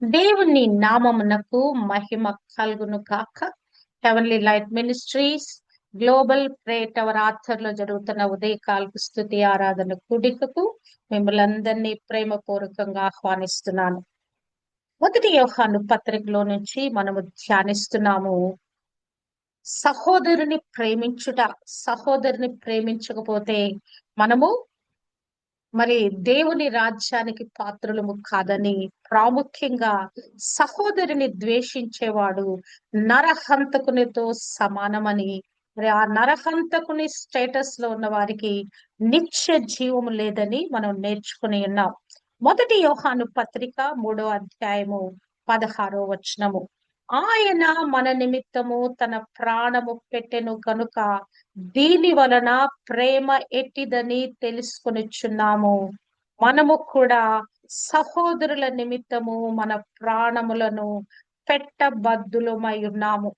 దేవుని నామమునకు మహిమ కలుగును కాక. హెవెన్లీ లైట్ మినిస్ట్రీస్ గ్లోబల్ ప్రే టవర్ ఆధ్వర్యంలో జరుగుతున్న ఉదయకాలపు స్తుతి ఆరాధన కూడికకు మిమ్మల్ని అందరినీ ప్రేమపూర్వకంగా ఆహ్వానిస్తున్నాను. మొదటి యోహాను పత్రికలో నుంచి మనము ధ్యానిస్తున్నాము. సహోదరుని ప్రేమించుట. సహోదరుని ప్రేమించకపోతే మనము దేవుని రాజ్యానికి పాత్రులము కాదని, ప్రాముఖ్యంగా సహోదరుని ద్వేషించేవాడు నరహంతకునితో సమానమని, మరి ఆ నరహంతకుని స్టేటస్ లో ఉన్న వారికి నిత్య జీవము లేదని మనం నేర్చుకుని ఉన్నాం. మొదటి యోహాను పత్రిక 3వ అధ్యాయము 16వ వచనము. ఆయన మన నిమిత్తము తన ప్రాణము పెట్టెను కనుక దీని వలన ప్రేమ ఎట్టిదని తెలుసుకొనిచున్నాము. మనము కూడా సహోదరుల నిమిత్తము మన ప్రాణములను పెట్టబద్దులమై ఉన్నాము.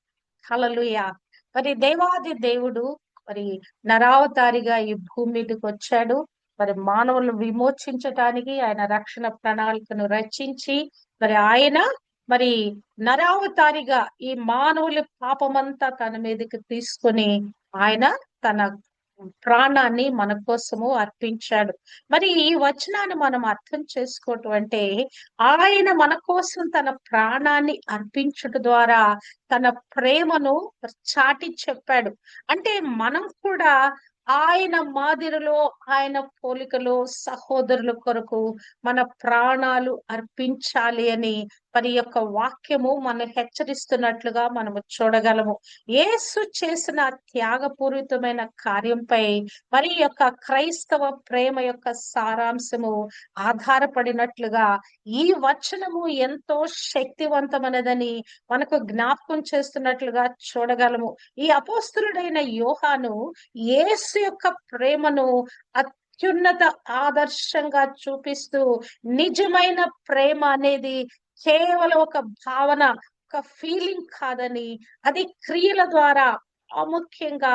హల్లెలూయా. మరి దేవాది దేవుడు మరి నరావతారిగా ఈ భూమి మీదకి వచ్చాడు. మరి మానవులను విమోచించటానికి ఆయన రక్షణ ప్రణాళికను రచించి ఆయన మరి నరావతారిగా ఈ మానవుల పాపమంతా తన మీదకి తీసుకొని ఆయన తన ప్రాణాన్ని మన కోసము అర్పించాడు. మరి ఈ వచనాన్ని మనం అర్థం చేసుకోవటం అంటే, ఆయన మన కోసం తన ప్రాణాన్ని అర్పించుట ద్వారా తన ప్రేమను చాటి చెప్పాడు. అంటే మనం కూడా ఆయన మాదిరిలో, ఆయన పోలికలో సహోదరుల కొరకు మన ప్రాణాలు అర్పించాలి అని మరి యొక్క వాక్యము మనం హెచ్చరిస్తున్నట్లుగా మనము చూడగలము. యేసు చేసిన త్యాగపూరితమైన కార్యంపై మరి యొక్క క్రైస్తవ ప్రేమ యొక్క సారాంశము ఆధారపడినట్లుగా ఈ వచనము ఎంతో శక్తివంతమైనదని మనకు జ్ఞాపకం చేస్తున్నట్లుగా చూడగలము. ఈ అపోస్తలుడైన యోహాను యేసు యొక్క ప్రేమను అత్యున్నత ఆదర్శంగా చూపిస్తూ, నిజమైన ప్రేమ అనేది కేవలం ఒక భావన, ఒక ఫీలింగ్ కాదని, అది క్రియల ద్వారా, ప్రాముఖ్యంగా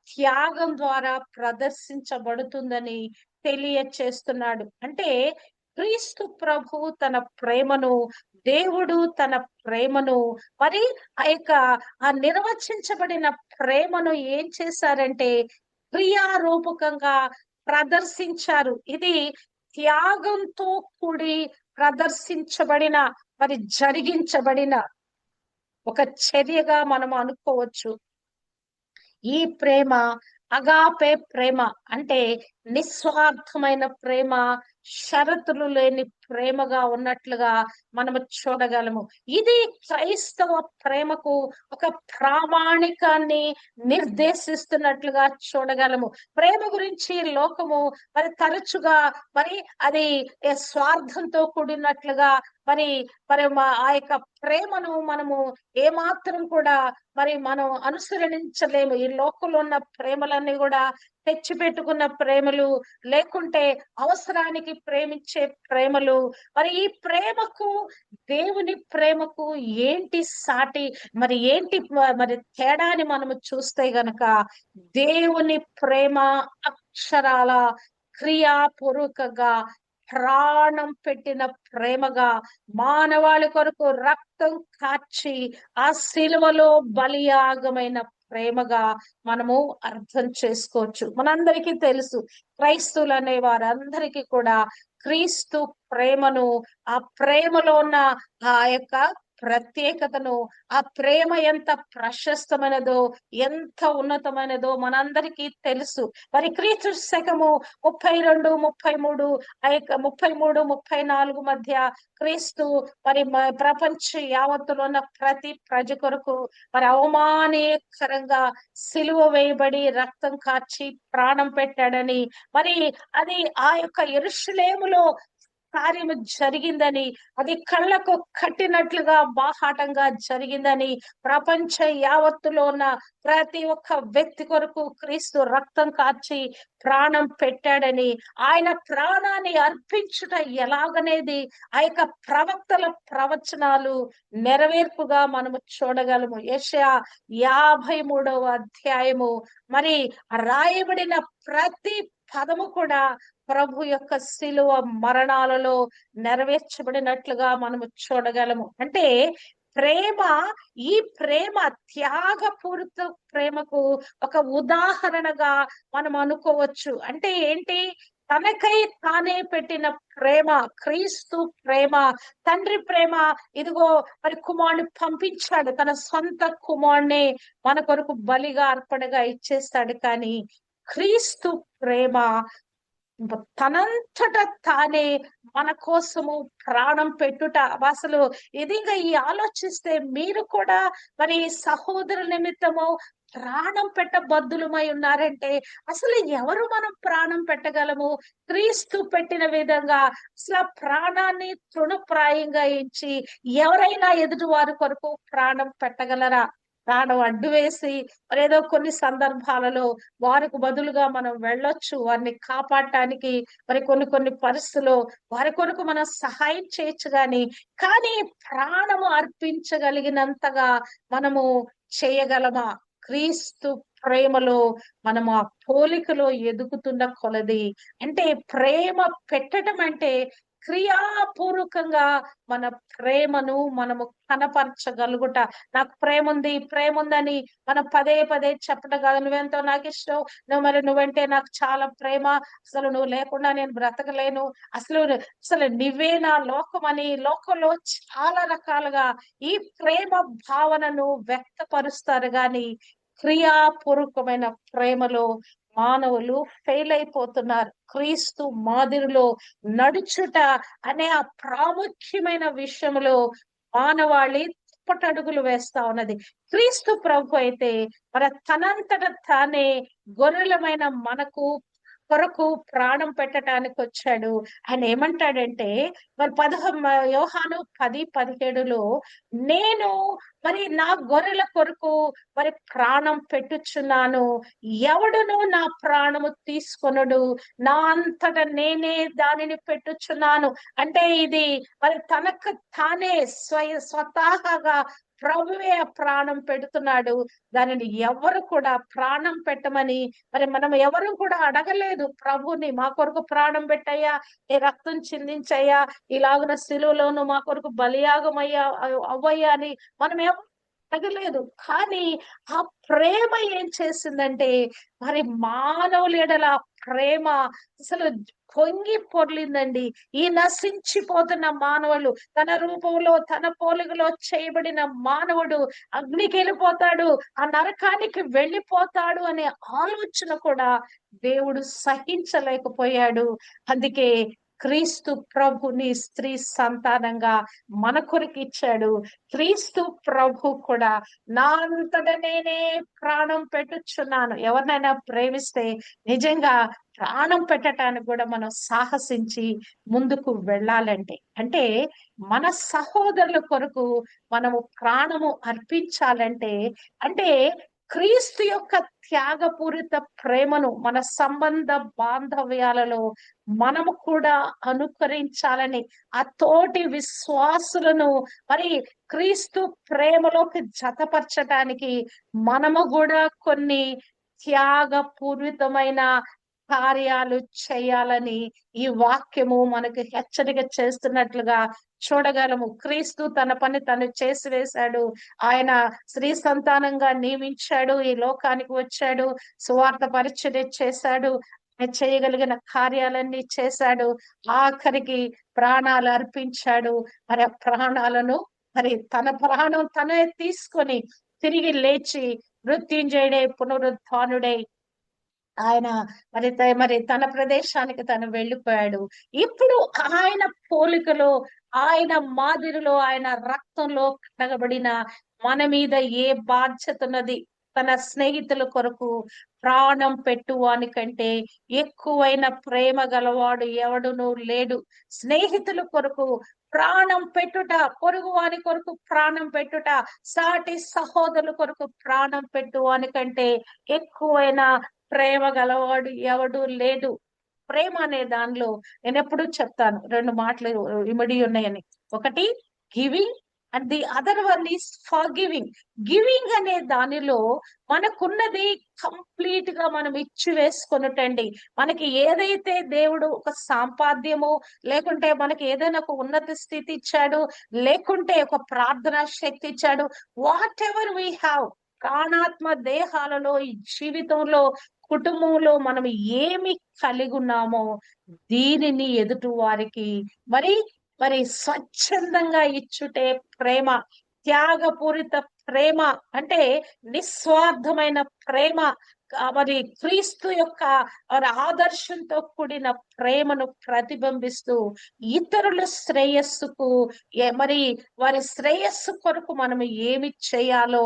త్యాగం ద్వారా ప్రదర్శించబడుతుందని తెలియచేస్తున్నాడు. అంటే క్రీస్తు ప్రభు తన ప్రేమను, దేవుడు తన ప్రేమను మరి ఆ నిర్వచించబడిన ప్రేమను ఏం చేశారంటే క్రియారూపకంగా ప్రదర్శించారు. ఇది త్యాగంతో కూడి ప్రదర్శించబడిన జరిగించబడిన ఒక చర్యగా మనం అనుకోవచ్చు. ఈ ప్రేమ అగాపే ప్రేమ అంటే నిస్వార్థమైన ప్రేమ, షరతులు లేని ప్రేమగా ఉన్నట్లుగా మనము చూడగలము. ఇది క్రైస్తవ ప్రేమకు ఒక ప్రామాణికాన్ని నిర్దేశిస్తున్నట్లుగా చూడగలము. ప్రేమ గురించి లోకము తరచుగా అది స్వార్థంతో కూడినట్లుగా మరి ఆ యొక్క ప్రేమను మనము ఏమాత్రం కూడా మనం అనుసరించలేము. ఈ లోకంలో ఉన్న ప్రేమలన్నీ కూడా తెచ్చిపెట్టుకున్న ప్రేమలు, లేకుంటే అవసరానికి ప్రేమించే ప్రేమలు. ఈ ప్రేమకు, దేవుని ప్రేమకు ఏంటి సాటి, ఏంటి తేడా అని మనము చూస్తే గనక, దేవుని ప్రేమ అక్షరాల క్రియాపూర్వకంగా ప్రాణం పెట్టిన ప్రేమగా, మానవాళి కొరకు రక్తం కార్చి ఆ శిలువలో బలియాగమైన ప్రేమగా మనము అర్థం చేసుకోవచ్చు. మనందరికీ తెలుసు, క్రైస్తవులు అనే వారందరికీ కూడా క్రీస్తు ప్రేమను, ఆ ప్రేమలో ఉన్న ఆ యొక్క ప్రత్యేకతను, ఆ ప్రేమ ఎంత ప్రశస్తమైనదో, ఎంత ఉన్నతమైనదో మనందరికీ తెలుసు. క్రీస్తు శకము 32, 33, ఆ యొక్క 33, 34 మధ్య క్రీస్తు ప్రపంచ యావత్తులో ఉన్న ప్రతి ప్రజ కొరకు అవమానకరంగా సిలువ వేయబడి రక్తం కార్చి ప్రాణం పెట్టాడని, అది ఆ యొక్క యెరూషలేములో కార్యము జరిగిందని, అది కళ్ళకు కట్టినట్లుగా బాహాటంగా జరిగిందని, ప్రపంచ యావత్తులో ఉన్న ప్రతి ఒక్క వ్యక్తి కొరకు క్రీస్తు రక్తం కార్చి ప్రాణం పెట్టాడని, ఆయన ప్రాణాన్ని అర్పించుట ఎలాగనేది ఆ యొక్క ప్రవక్తల ప్రవచనాలు నెరవేర్పుగా మనము చూడగలము. యెషయా 53వ అధ్యాయము రాయబడిన ప్రతి పదము కూడా ప్రభు యొక్క శిలువ మరణాలలో నెరవేర్చబడినట్లుగా మనము చూడగలము. అంటే ప్రేమ, ఈ ప్రేమ త్యాగపూరిత ప్రేమకు ఒక ఉదాహరణగా మనం అనుకోవచ్చు. అంటే ఏంటి? తనకై తానే పెట్టిన ప్రేమ, క్రీస్తు ప్రేమ, తండ్రి ప్రేమ. ఇదిగో మరి కుమారుని పంపించాడు, తన సొంత కుమారుని మన కొరకు బలిగా అర్పణగా ఇచ్చేస్తాడు. కానీ క్రీస్తు ప్రేమ తనంతట తానే మన కోసము ప్రాణం పెట్టుట. అసలు ఇది ఇంకా ఈ ఆలోచిస్తే మీరు కూడా మరి సహోదరు నిమిత్తము ప్రాణం పెట్టబద్దులమై ఉన్నారంటే అసలు ఎవరు మనం ప్రాణం పెట్టగలము? క్రీస్తు పెట్టిన విధంగా అసలు ఆ ప్రాణాన్ని తృణప్రాయంగా ఇచ్చి ఎవరైనా ఎదుటి వారి కొరకు ప్రాణం పెట్టగలరా? ప్రాణం అడ్డు వేసి మరేదో కొన్ని సందర్భాలలో వారికి బదులుగా మనం వెళ్ళొచ్చు, వారిని కాపాడటానికి. మరి కొన్ని కొన్ని పరిస్థితుల్లో వారి కొరకు మనం సహాయం చేయొచ్చు, కానీ ప్రాణము అర్పించగలిగినంతగా మనము చేయగలమా? క్రీస్తు ప్రేమలో మనము ఆ పోలికలో ఎదుగుతున్న కొలది, అంటే ప్రేమ పెట్టడం అంటే క్రియాపూర్వకంగా మన ప్రేమను మనము కనపరచగలుగుట. నాకు ప్రేమ ఉంది, ప్రేమ ఉందని మనం పదే పదే చెప్పడం కాదు. నువ్వెంతో నాకు ఇష్టం, నువ్వంటే నాకు చాలా ప్రేమ, అసలు నువ్వు లేకుండా నేను బ్రతకలేను, అసలు అసలు నువ్వే నా లోకం అని లోకంలో చాలా రకాలుగా ఈ ప్రేమ భావనను వ్యక్తపరుస్తారు. గాని క్రియాపూర్వకమైన ప్రేమలో మానవులు ఫెయిల్ అయిపోతున్నారు. క్రీస్తు మాదిరిలో నడుచుట అనే ఆ ప్రాముఖ్యమైన విషయంలో మానవాళి తప్పటడుగులు వేస్తా ఉన్నది. క్రీస్తు ప్రభు అయితే మన తనంతట తానే గొర్రెలమైన మనకు కొరకు ప్రాణం పెట్టడానికి వచ్చాడు. ఆయన ఏమంటాడంటే మరి యోహాను 10:17లో నేను మరి నా గొర్రెల కొరకు మరి ప్రాణం పెట్టుచున్నాను, ఎవడును నా ప్రాణము తీసుకొనడు, నా అంతట నేనే దానిని పెట్టుచున్నాను. అంటే ఇది మరి తనకు తానే స్వతహాగా ప్రభువే ఆ ప్రాణం పెడుతున్నాడు. దానిని ఎవరు కూడా ప్రాణం పెట్టమని మరి మనం ఎవరు కూడా అడగలేదు ప్రభుని, మా కొరకు ప్రాణం పెట్టయ్యా, నీ రక్తం చిందించయ్యా, ఇలాగున సిలువలోను మా కొరకు బలియాగమయ్యా అవ్వయ్యా అని మనం ఎవరు అడగలేదు. కానీ ఆ ప్రేమ ఏం చేసిందంటే మరి మానవుల ఎడల ప్రేమ అసలు పొంగి పొర్లిందండి. ఈ నశించిపోతున్న మానవులు, తన రూపంలో తన పోలికలో చేయబడిన మానవుడు అగ్నికి వెళ్ళిపోతాడు, ఆ నరకానికి వెళ్ళిపోతాడు అనే ఆలోచన కూడా దేవుడు సహించలేకపోయాడు. అందుకే క్రీస్తు ప్రభుని స్త్రీ సంతానంగా మన కొరకు ఇచ్చాడు. క్రీస్తు ప్రభు కూడా నా అంతట నేనే ప్రాణం పెట్టుచున్నాను. ఎవరినైనా ప్రేమిస్తే నిజంగా ప్రాణం పెట్టడానికి కూడా మనం సాహసించి ముందుకు వెళ్ళాలంటే, అంటే మన సహోదరుల కొరకు మనము ప్రాణము అర్పించాలంటే, అంటే క్రీస్తు యొక్క త్యాగపూరిత ప్రేమను మన సంబంధ బాంధవ్యాలలో మనము కూడా అనుకరించాలని, ఆ తోటి విశ్వాసులను మరి క్రీస్తు ప్రేమలోకి జతపరచడానికి మనము కూడా కొన్ని త్యాగపూరితమైన కార్యాలు చేయాలని ఈ వాక్యము మనకు హెచ్చరిక చేస్తున్నట్లుగా చూడగలము. క్రీస్తు తన పని తను చేసి వేశాడు. ఆయన స్త్రీ సంతానంగా నియమించాడు, ఈ లోకానికి వచ్చాడు, సువార్త పరిచర్య చేశాడు, చేయగలిగిన కార్యాలన్నీ చేశాడు, ఆఖరికి ప్రాణాలు అర్పించాడు. మరి ఆ ప్రాణాలను మరి తన ప్రాణం తనే తీసుకొని తిరిగి లేచి మృత్యుంజయుడై పునరుత్థానుడై ఆయన మరి తన ప్రదేశానికి తను వెళ్ళిపోయాడు. ఇప్పుడు ఆయన పోలికలో, ఆయన మాదిరిలో, ఆయన రక్తంలో కడగబడిన మన మీద ఏ బాధ్యత ఉన్నది? తన స్నేహితుల కొరకు ప్రాణం పెట్టువాని కంటే ఎక్కువైన ప్రేమ గలవాడు ఎవడునూ లేడు. స్నేహితుల కొరకు ప్రాణం పెట్టుట, పొరుగు వాని కొరకు ప్రాణం పెట్టుట, సాటి సహోదరుల కొరకు ప్రాణం పెట్టువాని కంటే ఎక్కువైన ప్రేమ గలవాడు ఎవడు లేడు. ప్రేమ అనే దానిలో నేను ఎప్పుడు చెప్తాను, రెండు మాటలు ఇమిడి ఉన్నాయని. ఒకటి giving, and the other one is forgiving. Giving అనే దానిలో మనకున్నది కంప్లీట్ గా మనం ఇచ్చి వేసుకొనుటండి. మనకి ఏదైతే దేవుడు ఒక సాంపాద్యము, లేకుంటే మనకి ఏదైనా ఒక ఉన్నత స్థితి ఇచ్చాడు, లేకుంటే ఒక ప్రార్థనా శక్తి ఇచ్చాడు, వాట్ ఎవర్ వీ హ్యావ్, ప్రాణాత్మ దేహాలలో ఈ జీవితంలో కుటుంబంలో మనం ఏమి కలిగి ఉన్నామో దీనిని ఎదుటి వారికి మరి మరి స్వచ్ఛందంగా ఇచ్చుటే ప్రేమ. త్యాగపూరిత ప్రేమ అంటే నిస్వార్థమైన ప్రేమ. మరి క్రీస్తు యొక్క మరి ఆదర్శంతో కూడిన ప్రేమను ప్రతిబింబిస్తూ ఇతరుల శ్రేయస్సుకు మరి వారి శ్రేయస్సు కొరకు మనం ఏమి చేయాలో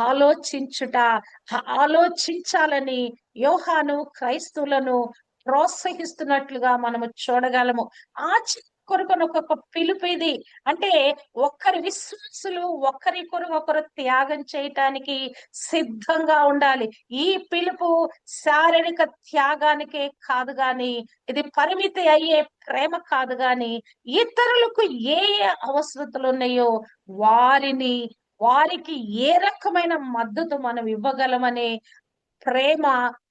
ఆలోచించుట, ఆలోచించాలని యోహాను క్రైస్తవులను ప్రోత్సహిస్తున్నట్లుగా మనము చూడగలము. ఆ కొరకును ఒక్కొక్క పిలుపు ఇది. అంటే ఒక్కరి విశ్వాసులు ఒకరి కొరకు ఒకరు త్యాగం చేయటానికి సిద్ధంగా ఉండాలి. ఈ పిలుపు శారీరక త్యాగానికే కాదు గాని, ఇది పరిమితి అయ్యే ప్రేమ కాదు గాని, ఇతరులకు ఏ ఏ అవసరతలు ఉన్నాయో వారికి ఏ రకమైన మద్దతు మనం ఇవ్వగలమనే ప్రేమ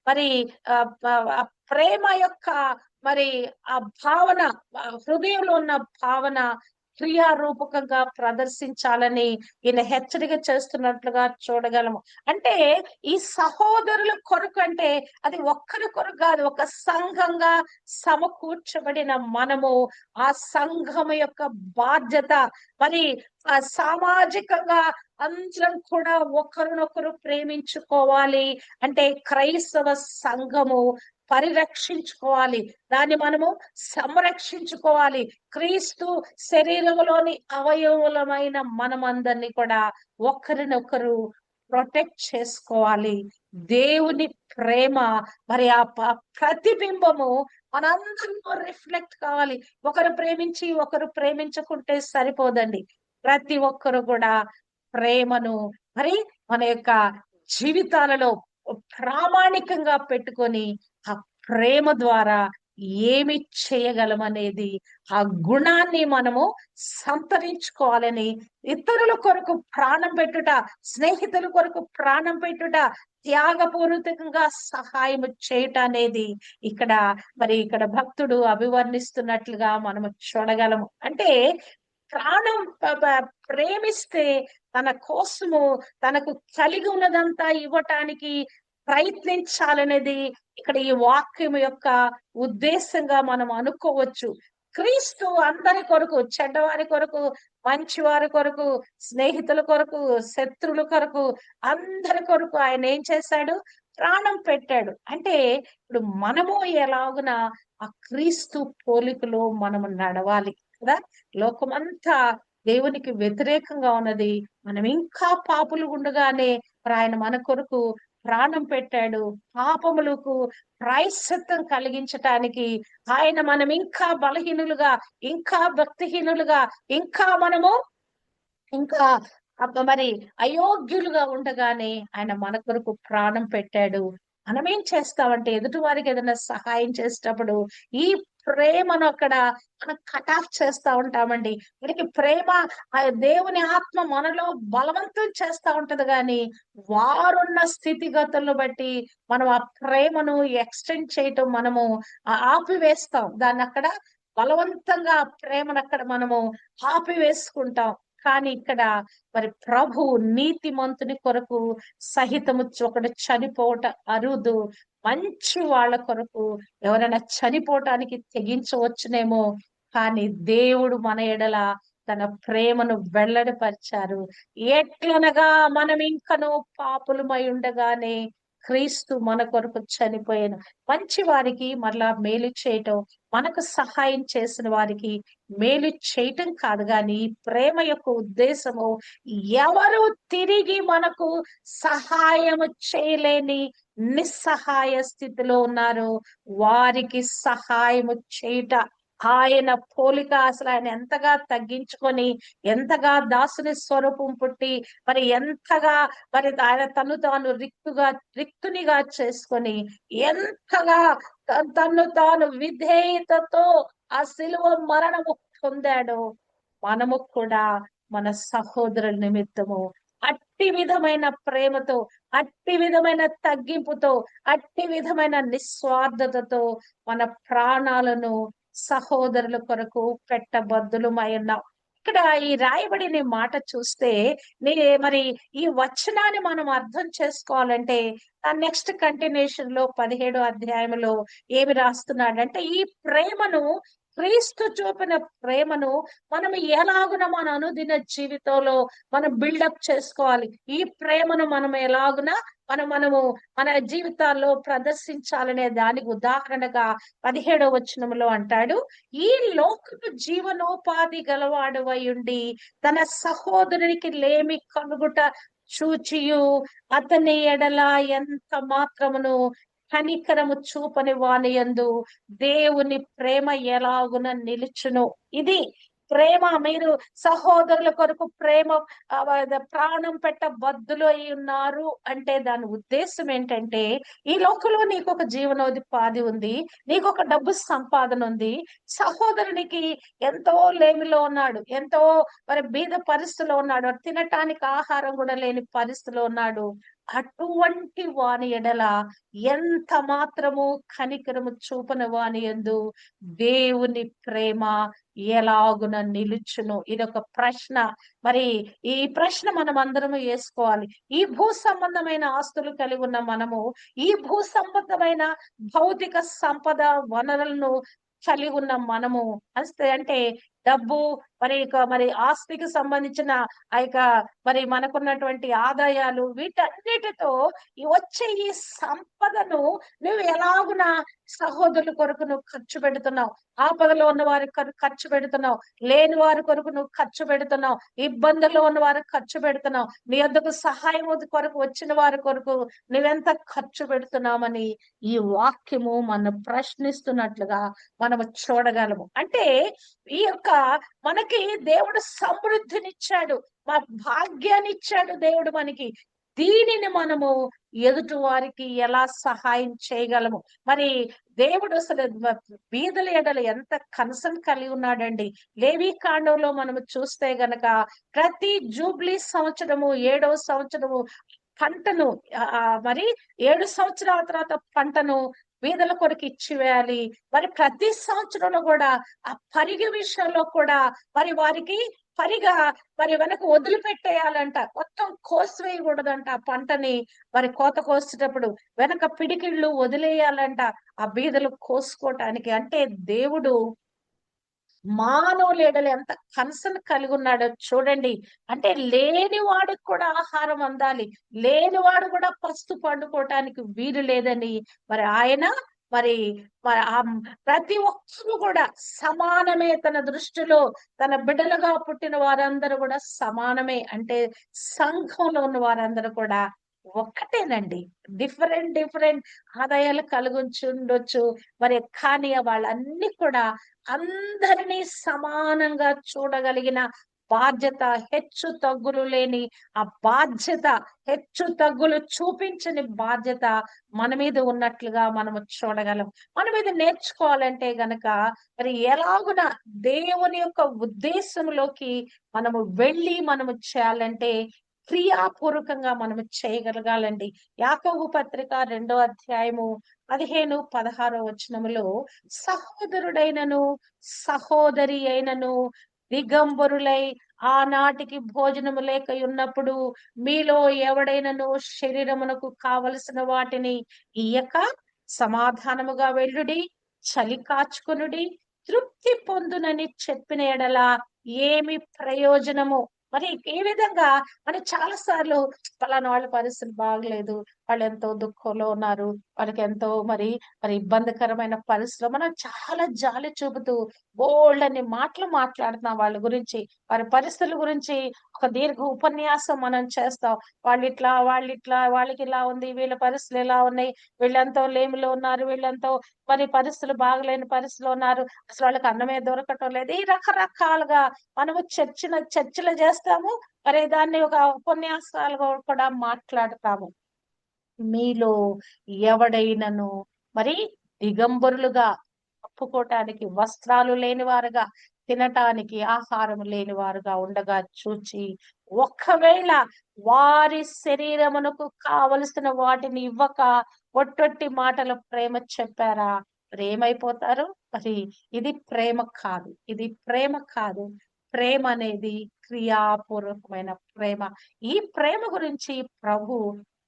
మరి ఆ ప్రేమ యొక్క మరి ఆ భావన, హృదయంలో ఉన్న భావన క్రియారూపకంగా ప్రదర్శించాలని ఈయన హెచ్చరిక చేస్తున్నట్లుగా చూడగలము. అంటే ఈ సహోదరుల కొరకు అంటే అది ఒక్కరి కొరకు కాదు, ఒక సంఘంగా సమకూర్చబడిన మనము ఆ సంఘం యొక్క బాధ్యత. మరి ఆ సామాజికంగా అందరం కూడా ఒకరినొకరు ప్రేమించుకోవాలి. అంటే క్రైస్తవ సంఘము పరిరక్షించుకోవాలి, దాన్ని మనము సంరక్షించుకోవాలి. క్రీస్తు శరీరంలోని అవయవములమైన మనమందరినీ కూడా ఒకరినొకరు ప్రొటెక్ట్ చేసుకోవాలి. దేవుని ప్రేమ మరి ఆ ప్రతిబింబము మనందరిలో రిఫ్లెక్ట్ కావాలి. ఒకరు ప్రేమించి ఒకరు ప్రేమించకుంటే సరిపోదండి. ప్రతి ఒక్కరు కూడా ప్రేమను మరి మన యొక్క జీవితాలలో ప్రామాణికంగా పెట్టుకొని ఆ ప్రేమ ద్వారా ఏమి చేయగలమనేది, ఆ గుణాన్ని మనము సంతరించుకోవాలని, ఇతరుల కొరకు ప్రాణం పెట్టుట, స్నేహితుల కొరకు ప్రాణం పెట్టుట, త్యాగపూరితంగా సహాయం చేయుట అనేది ఇక్కడ భక్తుడు అభివర్ణిస్తున్నట్లుగా మనము చూడగలము. అంటే ప్రాణం ప్రేమిస్తే తన కోసము తనకు కలిగి ఉన్నదంతా ఇవ్వటానికి ప్రయత్నించాలనేది ఇక్కడ ఈ వాక్యం యొక్క ఉద్దేశంగా మనం అనుకోవచ్చు. క్రీస్తు అందరి కొరకు, చెడ్డవారి కొరకు, మంచివారి కొరకు, స్నేహితుల కొరకు, శత్రువుల కొరకు, అందరి కొరకు ఆయన ఏం చేశాడు? ప్రాణం పెట్టాడు. అంటే ఇప్పుడు మనము ఎలాగున ఆ క్రీస్తు పోలికలో మనము నడవాలి కదా. లోకమంతా దేవునికి వ్యతిరేకంగా ఉన్నది. మనం ఇంకా పాపులు ఉండగానే ఆయన మన కొరకు ప్రాణం పెట్టాడు. పాపములకు ప్రాయశ్చిత్తం కలిగించటానికి ఆయన మనం ఇంకా బలహీనులుగా, ఇంకా భక్తిహీనులుగా, ఇంకా మరి అయోగ్యులుగా ఉండగానే ఆయన మన కొరకు ప్రాణం పెట్టాడు. మనం ఏం చేస్తామంటే ఎదుటి వారికి ఏదైనా సహాయం చేసేటప్పుడు ఈ ప్రేమను అక్కడ మనం కట్ ఆఫ్ చేస్తా ఉంటామండి. మనకి ప్రేమ దేవుని ఆత్మ మనలో బలవంతం చేస్తా ఉంటది కానీ వారున్న స్థితిగతులను బట్టి మనం ఆ ప్రేమను ఎక్స్టెండ్ చేయటం మనము ఆపివేస్తాం. దాన్ని అక్కడ బలవంతంగా ప్రేమను అక్కడ మనము ఆపివేసుకుంటాం. కానీ ఇక్కడ మరి ప్రభు నీతిమంతుని కొరకు సహితము ఒకడు చనిపోవట అరుదు. మంచి వాళ్ళ కొరకు ఎవరైనా చనిపోవటానికి తెగించవచ్చునేమో, కానీ దేవుడు మన ఎడల తన ప్రేమను వెల్లడిపరిచారు. ఎట్లనగా మనం ఇంకనూ పాపులమై ఉండగానే క్రీస్తు మన కొరకు చనిపోయాను. మంచి వారికి మరలా మేలు చేయటం, మనకు సహాయం చేసిన వారికి మేలు చేయటం కాదు గాని ప్రేమ యొక్క ఉద్దేశము ఎవరు తిరిగి మనకు సహాయము చేయలేని నిస్సహాయ స్థితిలో ఉన్నారో వారికి సహాయము చేయుట. ఆయన పోలిక అసలు ఆయన ఎంతగా తగ్గించుకొని, ఎంతగా దాసుని స్వరూపం పుట్టి, మరి ఎంతగా మరి ఆయన తాను రిక్తునిగా చేసుకొని, ఎంతగా తాను విధేయతతో ఆ శిలువ మరణము పొందాడో మనము కూడా మన సహోదరుల నిమిత్తము అట్టి విధమైన ప్రేమతో, అట్టి విధమైన తగ్గింపుతో, అట్టి విధమైన నిస్వార్థతతో మన ప్రాణాలను సహోదరుల కొరకు పెట్టబద్దులమై ఉన్నాం. ఇక్కడ ఈ రాయబడిన మాట చూస్తే నీ మరి ఈ వచనాన్ని మనం అర్థం చేసుకోవాలంటే ఆ నెక్స్ట్ కంటిన్యూషన్ లో 17వ అధ్యాయంలో ఏమి రాస్తున్నాడంటే ఈ ప్రేమను, క్రీస్తు చూపిన ప్రేమను మనం ఎలాగున మన అనుదిన జీవితంలో మనం బిల్డప్ చేసుకోవాలి. ఈ ప్రేమను మనం ఎలాగున మనము మన జీవితాల్లో ప్రదర్శించాలనే దానికి ఉదాహరణగా 17వ వచనంలో అంటాడు, ఈ లోకపు జీవనోపాధి గలవాడవై ఉండి తన సహోదరునికి లేమి కనుగుట చూచియు అతని ఎడల ఎంత మాత్రమును కనికరము చూపని వాని యందు దేవుని ప్రేమ ఎలాగున నిలుచును. ఇది ప్రేమ. మీరు సహోదరుల కొరకు ప్రేమ ప్రాణం పెట్టబద్దులు అయి ఉన్నారు అంటే దాని ఉద్దేశం ఏంటంటే ఈ లోకంలో నీకు ఒక జీవనోపాధి ఉంది, నీకు ఒక డబ్బు సంపాదన ఉంది, సహోదరునికి ఎంతో లేమిలో ఉన్నాడు, ఎంతో మరి బీద పరిస్థితిలో ఉన్నాడు, తినటానికి ఆహారం కూడా లేని పరిస్థితిలో ఉన్నాడు. అటువంటి వాని ఎడల ఎంత మాత్రము కనికరము చూపని వాని యందు దేవుని ప్రేమ ఎలాగున నిలుచును. ఇదొక ప్రశ్న. మరి ఈ ప్రశ్న మనం అందరము వేసుకోవాలి. ఈ భూ సంబంధమైన ఆస్తులు కలిగి ఉన్న మనము ఈ భూ సంబంధమైన భౌతిక సంపద వనరులను కలిగి ఉన్న మనము అంటే డబ్బు మరి ఆస్తికి సంబంధించిన ఆ యొక్క మరి మనకున్నటువంటి ఆదాయాలు వీటన్నిటితో వచ్చే ఈ సంపదను నువ్వు ఎలాగున సహోదరుల కొరకు నువ్వు ఖర్చు పెడుతున్నావు, ఆపదలో ఉన్న వారి ఖర్చు పెడుతున్నావు, లేని వారి కొరకు నువ్వు ఖర్చు పెడుతున్నావు, ఇబ్బందుల్లో ఉన్న వారికి ఖర్చు పెడుతున్నావు, నీ వద్దకు సహాయం కొరకు వచ్చిన వారి కొరకు నువ్వెంత ఖర్చు పెడుతున్నామని ఈ వాక్యము మనం ప్రశ్నిస్తున్నట్లుగా మనము చూడగలము. అంటే ఈ యొక్క మనకి దేవుడు సమృద్ధినిచ్చాడు, మా భాగ్యాన్ని ఇచ్చాడు దేవుడు మనకి. దీనిని మనము ఎదుటి వారికి ఎలా సహాయం చేయగలము? మరి దేవుడు అసలు బీదల ఎడల ఎంత కన్సర్న్ కలిగి ఉన్నాడండి. లేవి కాండంలో మనము చూస్తే గనక ప్రతి జూబ్లీ సంవత్సరము 7వ సంవత్సరము పంటను మరి 7 సంవత్సరాల తర్వాత పంటను బీదల కొరకు ఇచ్చివేయాలి. మరి ప్రతి సంవత్సరంలో కూడా ఆ పరిగె విషయంలో కూడా మరి వారికి పరిగా మరి వెనక వదిలిపెట్టేయాలంట, మొత్తం కోసివేయకూడదంట. ఆ పంటని మరి కోత కోసేటప్పుడు వెనక పిడికిళ్ళు వదిలేయాలంట ఆ బీదలు కోసుకోవటానికి. అంటే దేవుడు మానవుల ఎడల ఎంత కన్సర్న్ కలిగి ఉన్నాడో చూడండి. అంటే లేని వాడికి కూడా ఆహారం అందాలి, లేనివాడు కూడా పస్తు పండుకోవటానికి వీలు లేదని మరి ఆయన మరి ప్రతి ఒక్కరు కూడా సమానమే తన దృష్టిలో. తన బిడ్డలుగా పుట్టిన వారందరూ కూడా సమానమే. అంటే సంఘంలో ఉన్న వారందరూ కూడా ఒక్కటేనండి. డిఫరెంట్ ఆదాయాలు కలిగి ఉండొచ్చు మరి, కానీ వాళ్ళన్ని కూడా అందరినీ సమానంగా చూడగలిగిన బాధ్యత, హెచ్చు తగ్గులు లేని ఆ బాధ్యత, హెచ్చు తగ్గులు చూపించని బాధ్యత మన మీద ఉన్నట్లుగా మనము చూడగలం. మనం ఇది నేర్చుకోవాలంటే గనక మరి ఎలాగున దేవుని యొక్క ఉద్దేశంలోకి మనము వెళ్ళి మనము చేయాలంటే క్రియాపూర్వకంగా మనము చేయగలగాలండి. యాకోబు పత్రిక 2వ అధ్యాయము 15, 16 వచనములో సహోదరుడైనను సహోదరి అయినను దిగంబరులై ఆనాటికి భోజనము లేక ఉన్నప్పుడు మీలో ఎవడైనను శరీరమునకు కావలసిన వాటిని ఇయ్యక సమాధానముగా వెళ్ళుడి, చలి కాచుకొనుడి, తృప్తి పొందునని చెప్పిన ఎడల ఏమి ప్రయోజనము? మరి ఏ విధంగా మనం చాలా సార్లు పలానా వాళ్ళ పరిస్థితి బాగలేదు, వాళ్ళు ఎంతో దుఃఖంలో ఉన్నారు, వాళ్ళకి ఎంతో మరి ఇబ్బందికరమైన పరిస్థితిలో మనం చాలా జాలి చూపుతూ బోల్డన్ని మాటలు మాట్లాడుతున్నాం వాళ్ళ గురించి, వారి పరిస్థితుల గురించి ఒక దీర్ఘ ఉపన్యాసం మనం చేస్తాం. వాళ్ళిట్లా వాళ్ళకి ఇలా ఉంది, వీళ్ళ పరిస్థితులు ఇలా ఉన్నాయి, వీళ్ళెంతో లేమిలో ఉన్నారు, వీళ్ళెంతో మరి పరిస్థితులు బాగలేని పరిస్థితిలో ఉన్నారు, అసలు వాళ్ళకి అన్నమే దొరకటం లేదు. ఈ రకరకాలుగా మనము చర్చలు చేస్తాము, మరి దాన్ని ఒక ఉపన్యాసాలుగా కూడా మాట్లాడతాము. మీలో ఎవడైనను మరి దిగంబరులుగా కప్పుకోవటానికి వస్త్రాలు లేని వారుగా, తినటానికి ఆహారం లేని వారుగా ఉండగా చూచి, ఒకవేళ వారి శరీరమునకు కావలసిన వాటిని ఇవ్వక ఒట్టొట్టి మాటల ప్రేమ చెప్పారా, ప్రేమైపోతారు. మరి ఇది ప్రేమ కాదు. ఇది ప్రేమ కాదు. ప్రేమ అనేది క్రియాపూర్వకమైన ప్రేమ. ఈ ప్రేమ గురించి ప్రభు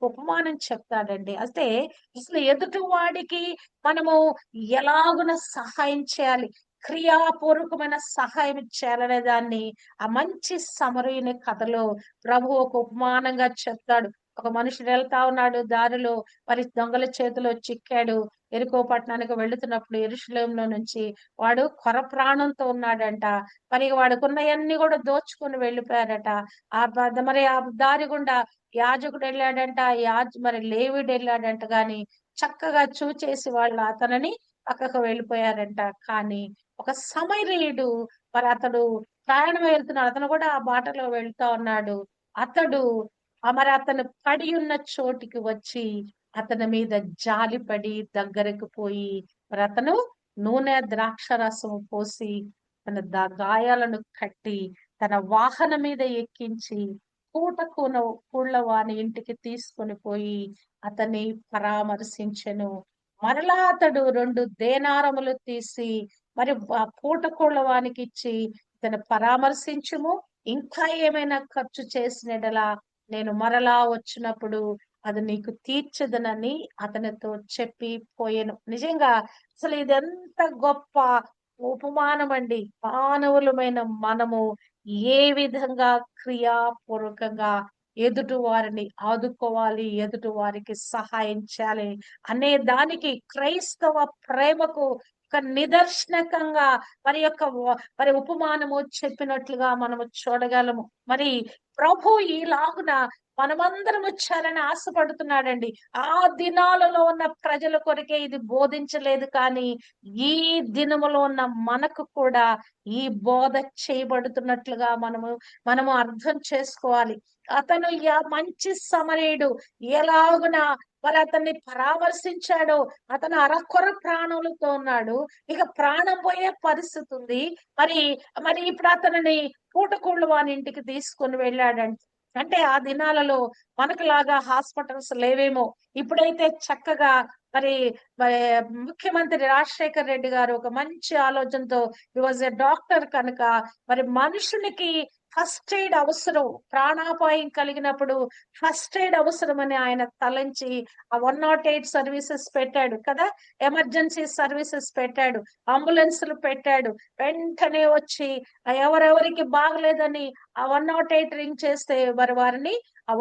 ఉపమానం చెప్తాడండి. అయితే అసలు ఎదుటి వాడికి మనము ఎలాగున సహాయం చేయాలి, క్రియాపూర్వకమైన సహాయం చేయాలనే దాన్ని ఆ మంచి సమరయుని కథలో ప్రభు ఒక ఉపమానంగా చెప్తాడు. ఒక మనుషుడు వెళ్తా ఉన్నాడు దారిలో, మరి దొంగల చేతిలో చిక్కాడు. ఎరికో పట్టణానికి వెళుతున్నప్పుడు యెరూషలేములో నుంచి వాడు కొర ప్రాణంతో ఉన్నాడంట. మరి వాడుకున్నయన్ని కూడా దోచుకొని వెళ్ళిపోయారట. మరి ఆ దారి గుండా యాజకుడు వెళ్ళాడంట, మరి లేవీడు వెళ్ళాడంట, గాని చక్కగా చూచేసి వాళ్ళు అతనిని పక్కకు వెళ్ళిపోయారంట. కానీ ఒక సమరయుడు, మరి అతడు ప్రయాణం వెళ్తున్నాడు, అతను కూడా ఆ బాటలో వెళ్తా ఉన్నాడు. అతడు మరి అతను పడి ఉన్న చోటికి వచ్చి అతని మీద జాలిపడి దగ్గరకు పోయి, మరి అతను నూనె ద్రాక్ష రసం పోసి తన గాయాలను కట్టి తన వాహనం మీద ఎక్కించి పూళ్ళ వాని ఇంటికి తీసుకొని పోయి అతన్ని పరామర్శించెను. మరలా అతడు 2 దేనారములు తీసి మరి పూటకూళ్ళ వానికి ఇచ్చి, ఇతను పరామర్శించుము, ఇంకా ఏమైనా ఖర్చు చేసినడలా నేను మరలా వచ్చినప్పుడు అది నీకు తీర్చదనని అతనితో చెప్పి పోయెను. నిజంగా అసలు ఇదెంత గొప్ప ఉపమానం అండి. మానవులమైన మనము ఏ విధంగా క్రియాపూర్వకంగా ఎదుటి వారిని ఆదుకోవాలి, ఎదుటి వారికి సహాయం చేయాలి అనే దానికి క్రైస్తవ ప్రేమకు ఒక నిదర్శనకంగా మరి ఉపమానము చెప్పినట్లుగా మనము చూడగలము. మరి ప్రభు ఈలాగున మనమందరం చేయాలని ఆశపడుతున్నాడండి. ఆ దినాలలో ఉన్న ప్రజల కొరకే ఇది బోధించలేదు, కానీ ఈ దినములో ఉన్న మనకు కూడా ఈ బోధ చేయబడుతున్నట్లుగా మనము అర్థం చేసుకోవాలి. అతను మంచి సమరయుడు ఎలాగున మరి అతన్ని పరామర్శించాడో, అతను అరకొర ప్రాణములతో ఉన్నాడు. ఇక ప్రాణం పోయే పరిస్థితి ఉంది. మరి మరి ఇప్పుడు అతనిని పూటకూళ్ళు వాని ఇంటికి తీసుకొని వెళ్ళాడంట. అంటే ఆ దినాలలో మనకులాగా హాస్పిటల్స్ లేవేమో. ఇప్పుడైతే చక్కగా మరి మరి ముఖ్యమంత్రి రాజశేఖర్ రెడ్డి గారు ఒక మంచి ఆలోచనతో హి వాజ్ ఎ డాక్టర్ కనుక, మరి మనుషునికి ఫస్ట్ ఎయిడ్ అవసరం, ప్రాణాపాయం కలిగినప్పుడు ఫస్ట్ ఎయిడ్ అవసరం అని ఆయన తలంచి ఆ 108 సర్వీసెస్ పెట్టాడు కదా, ఎమర్జెన్సీ సర్వీసెస్ పెట్టాడు, అంబులెన్స్లు పెట్టాడు. వెంటనే వచ్చి ఎవరెవరికి బాగలేదని ఆ 108 రింగ్ చేస్తే మరి వారిని ఆ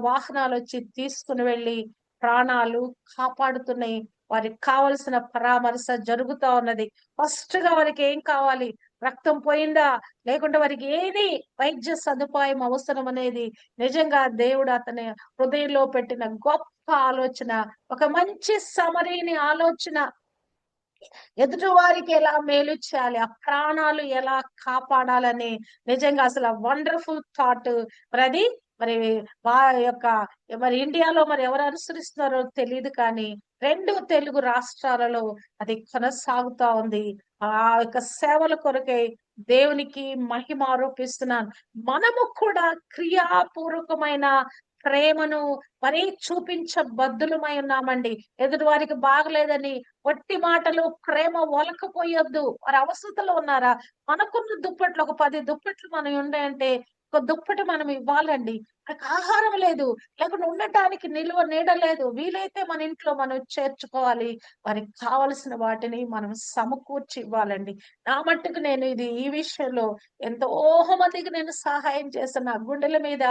వాహనాలు వచ్చి తీసుకుని వెళ్ళి ప్రాణాలు కాపాడుతున్నాయి. వారికి కావలసిన పరామర్శ జరుగుతా ఉన్నది. ఫస్ట్ గా వారికి ఏం కావాలి, రక్తం పోయిందా, లేకుంటే వారికి ఏది వైద్య సదుపాయం అవసరం అనేది నిజంగా దేవుడు అతని హృదయంలో పెట్టిన గొప్ప ఆలోచన. ఒక మంచి సమరీని ఆలోచన, ఎదుటి వారికి ఎలా మేలు చేయాలి, ఆ ప్రాణాలు ఎలా కాపాడాలని నిజంగా అసలు వండర్ఫుల్ థాట్. మరి అది మరి వారి యొక్క మరి ఇండియాలో మరి ఎవరు అనుసరిస్తున్నారో తెలియదు, కానీ 2 తెలుగు రాష్ట్రాలలో అది కొనసాగుతా ఉంది. ఆ యొక్క సేవల కొరకై దేవునికి మహిమ ఆరోపిస్తున్నాను. మనము కూడా క్రియాపూర్వకమైన ప్రేమను మరీ చూపించబద్దులమై ఉన్నామండి. ఎదుటి వారికి బాగలేదని వట్టి మాటలు ప్రేమ ఒలకపోయొద్దు. వారి అవసరతలో ఉన్నారా, మనకున్న దుప్పట్లు ఒక 10 దుప్పట్లు మనం ఉన్నాయంటే ఒక దుప్పటి మనం ఇవ్వాలండి. మనకు ఆహారం లేదు, లేకుంటే ఉండటానికి నిలువ నీడ లేదు, వీలైతే మన ఇంట్లో మనం చేర్చుకోవాలి. వారికి కావలసిన వాటిని మనం సమకూర్చి ఇవ్వాలండి. నా మట్టుకు నేను ఈ విషయంలో ఎంతో మందికి నేను సహాయం చేశాను. నా గుండెల మీద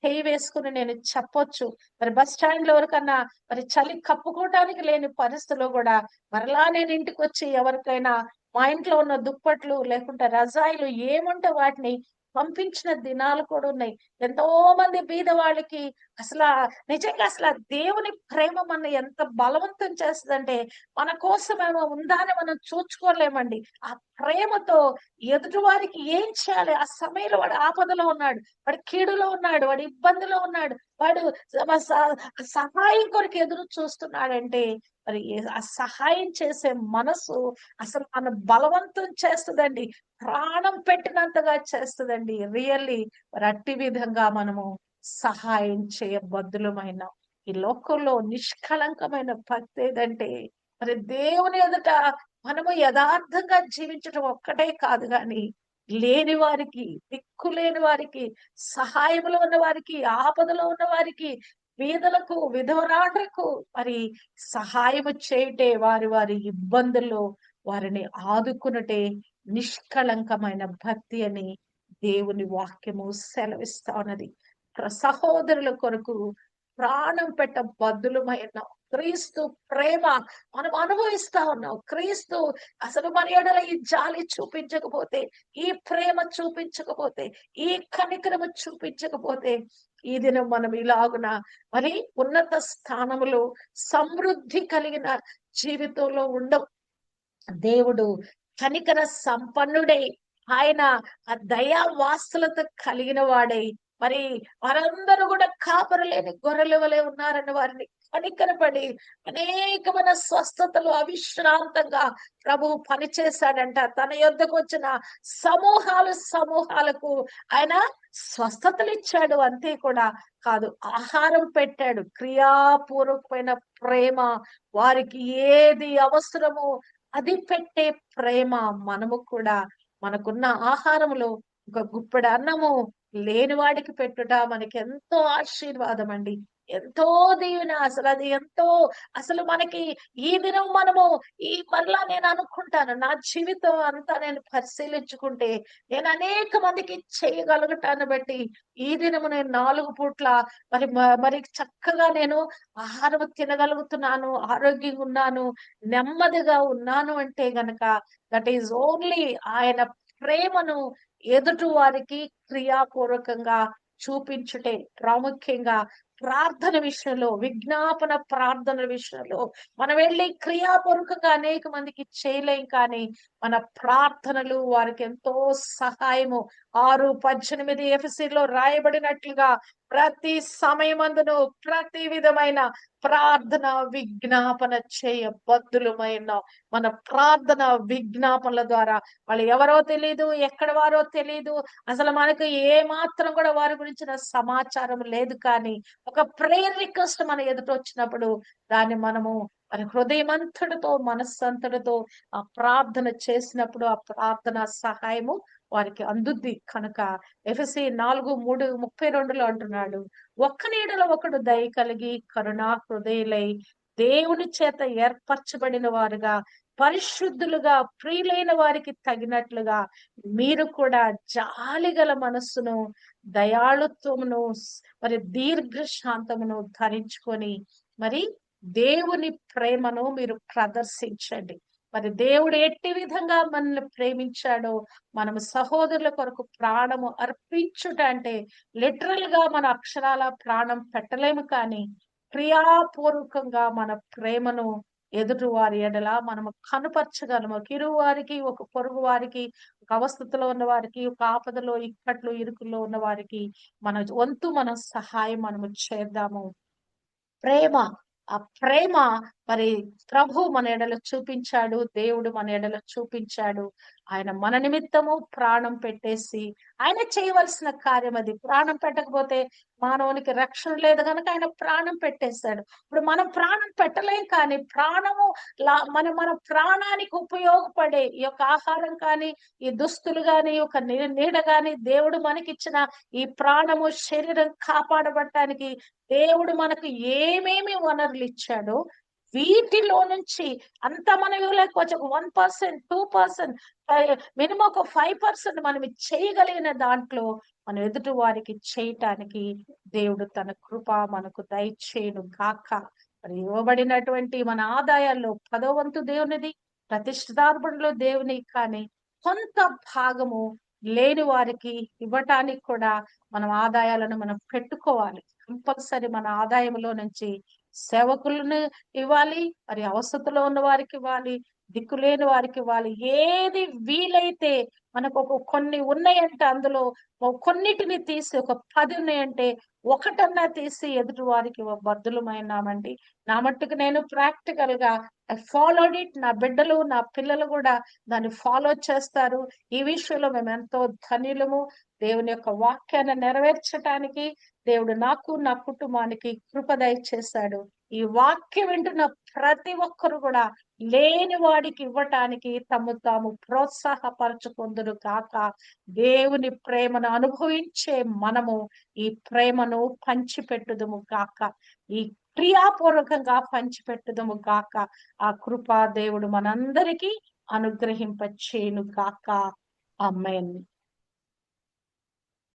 చేయి వేసుకుని నేను చెప్పొచ్చు. మరి బస్ స్టాండ్ లో ఎవరికన్నా మరి చలి కప్పుకోవటానికి లేని పరిస్థితిలో కూడా మరలా నేను ఇంటికి వచ్చి ఎవరికైనా మా ఇంట్లో ఉన్న దుప్పట్లు లేకుంటే రజాయిలు ఏముంటే వాటిని పంపించిన దినాలు కూడా ఉన్నాయి. ఎంతో మంది బీద వాళ్ళకి అసలు నిజంగా అసలు దేవుని ప్రేమ మన ఎంత బలవంతం చేస్తుందంటే మన కోసమేమో ఉందా అని మనం చూసుకోలేమండి. ఆ ప్రేమతో ఎదుటి వారికి ఏం చేయాలి, ఆ సమయంలో వాడు ఆపదలో ఉన్నాడు, వాడు కీడులో ఉన్నాడు, వాడు ఇబ్బందిలో ఉన్నాడు, వాడు సహాయం కొరకు ఎదురు చూస్తున్నాడంటే మరి ఆ సహాయం చేసే మనసు అసలు మన బలవంతం చేస్తుందండి. ప్రాణం పెట్టినంతగా చేస్తుందండి. రియల్లీ మరి అట్టి విధంగా మనము సహాయం చేయబద్దులమైన ఈ లోకంలో నిష్కళంకమైన భక్తి ఏదంటే మరి దేవుని ఎదుట మనము యథార్థంగా జీవించడం ఒక్కటే కాదు గాని లేని వారికి, దిక్కు లేని వారికి, సహాయంలో ఉన్న వారికి, ఆపదలో ఉన్న వారికి, పేదలకు, విధవరాండ్రకు మరి సహాయము చేయుటే, వారి వారి ఇబ్బందుల్లో వారిని ఆదుకునటే నిష్కళంకమైన భక్తి అని దేవుని వాక్యము సెలవిస్తా ఉన్నది. సహోదరుల కొరకు ప్రాణం పెట్ట బద్దులమైన క్రీస్తు ప్రేమ మనం అనుభవిస్తా ఉన్నాం. క్రీస్తు అసలు మన ఎడల ఈ జాలి చూపించకపోతే, ఈ ప్రేమ చూపించకపోతే, ఈ కనికరము చూపించకపోతే ఈ దినం మనం ఇలాగున మరి ఉన్నత స్థానములో సమృద్ధి కలిగిన జీవితంలో ఉండవు. దేవుడు కనికర సంపన్నుడై ఆయన ఆ దయా వాత్సలత కలిగిన వాడై మరి వారందరూ కూడా కాపరు లేని గొర్రెల వలె ఉన్నారని వారిని కనికరపడి అనేకమైన స్వస్థతలు అవిశ్రాంతంగా ప్రభువు పనిచేశాడంట. తన యొద్దకు వచ్చిన సమూహాలకు ఆయన స్వస్థతలు ఇచ్చాడు. అంతే కూడా కాదు, ఆహారం పెట్టాడు. క్రియాపూర్వకమైన ప్రేమ, వారికి ఏది అవసరమో అది పెట్టే ప్రేమ. మనము కూడా మనకున్న ఆహారములో ఒక గుప్పెడు అన్నము లేని వాడికి పెట్టుట మనకి ఎంతో ఆశీర్వాదం అండి, ఎంతో దీవెన. అసలు అది ఎంతో, అసలు మనకి ఈ దినం మనము ఈ మరలా నేను అనుకుంటాను, నా జీవితం అంతా నేను పరిశీలించుకుంటే నేను అనేక మందికి చేయగలుగుతాను బట్టి ఈ దినము నేను 4 పూట్ల మరి చక్కగా నేను ఆహారం తినగలుగుతున్నాను, ఆరోగ్యంగా ఉన్నాను, నెమ్మదిగా ఉన్నాను అంటే గనక దట్ ఈజ్ ఓన్లీ ఆయన ప్రేమను ఎదుటి వారికి క్రియాపూర్వకంగా చూపించుటే. ప్రాముఖ్యంగా ప్రార్థన విషయంలో, విజ్ఞాపన ప్రార్థన విషయంలో మనం వెళ్ళి క్రియాపూర్వకంగా అనేక మందికి చేయలేం, కానీ మన ప్రార్థనలు వారికి ఎంతో సహాయము. 6:18 ఎఫెసీలో రాయబడినట్లుగా ప్రతి సమయమందును ప్రతి విధమైన ప్రార్థన విజ్ఞాపన చేయబద్దులమైన మన ప్రార్థన విజ్ఞాపనల ద్వారా వాళ్ళు ఎవరో తెలియదు, ఎక్కడ వారో తెలియదు, అసలు మనకు ఏ మాత్రం కూడా వారి గురించిన సమాచారం లేదు, కానీ ఒక ప్రేయర్ రిక్వెస్ట్ మన ఎదుట వచ్చినప్పుడు దాన్ని మనము మన హృదయమంతటితో, మనస్సంతటితో ఆ ప్రార్థన చేసినప్పుడు ఆ ప్రార్థన సహాయము వారికి అందుద్ది. కనుక ఎఫెసీ 4:32 అంటున్నాడు, ఒక్క నీడలో ఒకడు దయ కలిగి కరుణా హృదయులై దేవుని చేత ఏర్పరచబడిన వారుగా, పరిశుద్ధులుగా, ప్రియులైన వారికి తగినట్లుగా మీరు కూడా జాలిగల మనస్సును, దయాళుత్వమును, మరి దీర్ఘశాంతమును ధరించుకొని మరి దేవుని ప్రేమను మీరు ప్రదర్శించండి. మరి దేవుడు ఎట్టి విధంగా మనల్ని ప్రేమించాడో మనము సహోదరుల కొరకు ప్రాణము అర్పించుట అంటే లిటరల్ గా మన అక్షరాల ప్రాణం పెట్టలేము, కానీ క్రియాపూర్వకంగా మన ప్రేమను ఎదుటి వారి ఎడల మనము కనుపరచగలము. కిరువు వారికి, ఒక పొరుగు వారికి, ఒక అవస్థలో ఉన్న వారికి, ఒక ఆపదలో, ఇక్కట్లు, ఇరుకుల్లో ఉన్న వారికి మన వంతు మన సహాయం మనము చేద్దాము. ప్రేమ, ఆ ప్రేమ మరి ప్రభు మన ఎడల చూపించాడు, దేవుడు మన ఎడల చూపించాడు. ఆయన మన నిమిత్తము ప్రాణం పెట్టేసి ఆయన చేయవలసిన కార్యం అది. ప్రాణం పెట్టకపోతే మానవునికి రక్షణ లేదు కనుక ఆయన ప్రాణం పెట్టేశాడు. ఇప్పుడు మనం ప్రాణం పెట్టలేం, కానీ ప్రాణము మన ప్రాణానికి ఉపయోగపడే ఈ యొక్క ఆహారం కానీ, ఈ దుస్తులు గాని, ఒక నీడ గాని, దేవుడు మనకిచ్చిన ఈ ప్రాణము, శరీరం కాపాడబడటానికి దేవుడు మనకు ఏమేమి వనరులు ఇచ్చాడో వీటిలో నుంచి అంత మనం ఇవ్వలేకపోవచ్చు. ఒక 1%, 2%, మినిమం ఒక 5% మనం చేయగలిగిన దాంట్లో మనం ఎదుటి వారికి చేయటానికి దేవుడు తన కృప మనకు దయచేయును గాక. మరి ఇవ్వబడినటువంటి మన ఆదాయాల్లో 10వ వంతు దేవునిది, ప్రతిష్ఠార్పణలో దేవుని, కానీ కొంత భాగము లేని వారికి ఇవ్వటానికి కూడా మనం ఆదాయాలను మనం పెట్టుకోవాలి. కంపల్సరీ మన ఆదాయంలో నుంచి సేవకులను ఇవ్వాలి, మరి అవసరతలో ఉన్న వారికి ఇవ్వాలి, దిక్కులేని వారికి ఇవ్వాలి. ఏది వీలైతే మనకు కొన్ని ఉన్నాయంటే అందులో కొన్నిటిని తీసి ఒక 10 ఉన్నాయంటే ఒకటన్నా తీసి ఎదుటి వారికి బద్దులమైనామండి. నా మట్టుకు నేను ప్రాక్టికల్ గా ఐ ఫాలోడ్ ఇట్. నా బిడ్డలు నా పిల్లలు కూడా దాన్ని ఫాలో చేస్తారు. ఈ విషయంలో మేము ఎంతో ధన్యులము. దేవుని యొక్క వాక్యాన్ని నెరవేర్చటానికి దేవుడు నాకు నా కుటుంబానికి కృప దయచేశాడు. ఈ వాక్యం వింటున్న ప్రతి ఒక్కరు కూడా లేని వాడికి ఇవ్వటానికి తమ తాము ప్రోత్సాహపరచుకుందురు కాక. దేవుని ప్రేమను అనుభవించే మనము ఈ ప్రేమను పంచిపెట్టుదుము కాక. ఈ క్రియాపూర్వకంగా పంచిపెట్టుదుము కాక. ఆ కృపా దేవుడు మనందరికీ అనుగ్రహింపచేయును కాక. ఆమేన్.